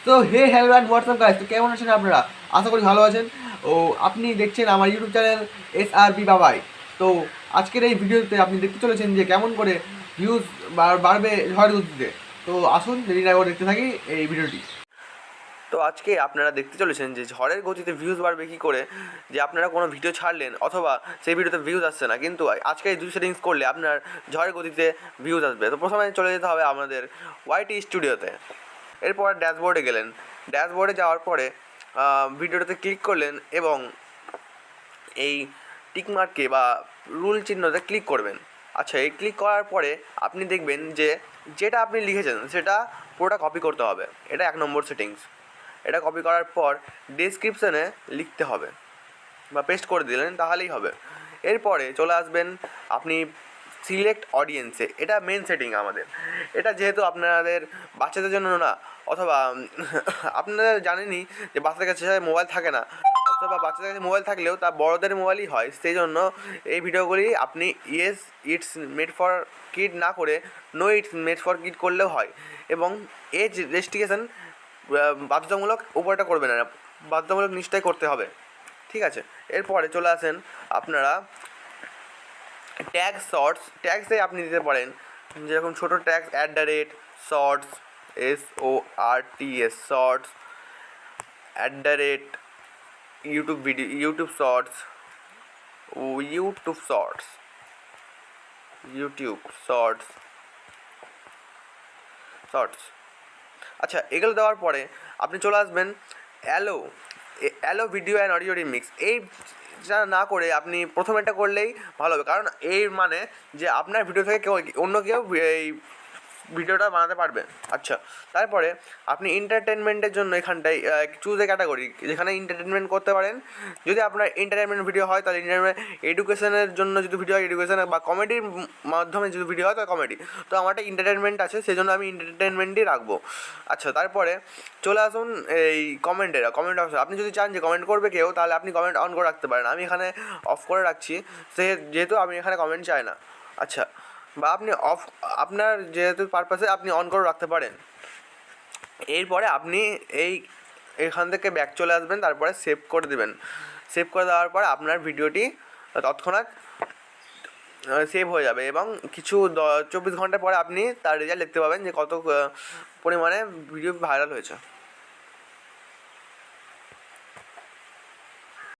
তো hey hello and WhatsApp guys, তো কেমন আছেন আপনারা? আশা করি ভালো আছেন। ও আপনি দেখছেন আমার ইউটিউব চ্যানেল SRB বাবাই। তো আজকের এই ভিডিওতে আপনি দেখতে চলেছেন যে কেমন করে ভিউজ বাড়বে ঝড় গতিতে। তো আসুন দেরি না করে দেখতে থাকি এই ভিডিওটি। তো আজকে আপনারা দেখতে চলেছেন যে ঝড়ের গতিতে ভিউজ বাড়বে কী করে। যে আপনারা কোনো ভিডিও ছাড়লেন অথবা সেই ভিডিওতে ভিউজ আসছে না, কিন্তু আজকে এই দুটো সেটিংস করলে আপনার ঝড়ের গতিতে ভিউজ আসবে। তো প্রথমে চলে যেতে হবে আমাদের YT স্টুডিওতে। এরপর ড্যাশবোর্ডে গেলেন। ড্যাশবোর্ডে যাওয়ার পরে ভিডিওটাতে ক্লিক করলেন এবং এই টিকমার্কে বা রুল চিহ্নতে ক্লিক করবেন। আচ্ছা, এই ক্লিক করার পরে আপনি দেখবেন যে যেটা আপনি লিখেছেন সেটা পুরোটা কপি করতে হবে। এটা 1 নম্বর সেটিংস। এটা কপি করার পর ডেসক্রিপশানে লিখতে হবে বা পেস্ট করে দিলেন, তাহলেই হবে। এরপরে চলে আসবেন আপনি সিলেক্ট অডিয়েন্সে। এটা মেন সেটিং আমাদের। এটা যেহেতু আপনাদের বাচ্চাদের জন্য না, অথবা আপনারা জানেনই যে বাচ্চাদের কাছে মোবাইল থাকে না, অথবা বাচ্চাদের কাছে মোবাইল থাকলেও তা বড়দের মোবাইলই হয়। সেই জন্য এই ভিডিওগুলি আপনি yes it's made for kid না করে no it's made for kid করলেও হয়। এবং এজ রেস্ট্রিকেশন বাধ্যতামূলক উপরটা করবে না, বাধ্যতামূলক নিচটাই করতে হবে, ঠিক আছে। এরপরে চলে আসেন আপনারা ট্যাগ শর্টস। ট্যাগসে আপনি দিতে পারেন যেরকম ছোটো tag @shorts SORTS shorts YouTube video YouTube shorts YouTube shorts YouTube shorts shorts আচ্ছা, এগুলো দেওয়ার পরে আপনি চলে আসবেন অ্যালো ভিডিও অ্যান্ড অডিও রিমিক্স। এই যা না করে আপনি প্রথম এটা করলেই ভালো হবে, কারণ এর মানে যে আপনার ভিডিও থেকে অন্য কেউ এই ভিডিওটা বানাতে পারবে। আচ্ছা, তারপরে আপনি এন্টারটেনমেন্টের জন্য এখানটায় চুজ এ ক্যাটাগরি, যেখানে এন্টারটেনমেন্ট করতে পারেন। যদি আপনার এন্টারটেনমেন্ট ভিডিও হয় তাহলে এডুকেশনের জন্য যদি ভিডিও হয় এডুকেশন, বা কমেডির মাধ্যমে যদি ভিডিও হয় তাহলে কমেডি। তো আমারটা এন্টারটেনমেন্ট আছে, সেই জন্য আমি এন্টারটেনমেন্টই রাখবো। আচ্ছা, তারপরে চলে আসুন এই কমেন্ট অপশন। আপনি যদি চান যে কমেন্ট করবে কেউ, তাহলে আপনি কমেন্ট অন করে রাখতে পারেন। আমি এখানে অফ করে রাখছি, যেহেতু আমি এখানে কমেন্ট চাই না। আচ্ছা, বা আপনি আপনার যেহেতু পারপাসে আপনি অন করে রাখতে পারেন। এরপরে আপনি এখান থেকে ব্যাক চলে আসবেন, তারপরে সেভ করে দেবেন। সেভ করে দেওয়ার পর আপনার ভিডিওটি তৎক্ষণাৎ সেভ হয়ে যাবে এবং কিছু 24 ঘন্টা পরে আপনি তার রেজাল্ট দেখতে পাবেন যে কত পরিমাণে ভিডিও ভাইরাল হয়েছে।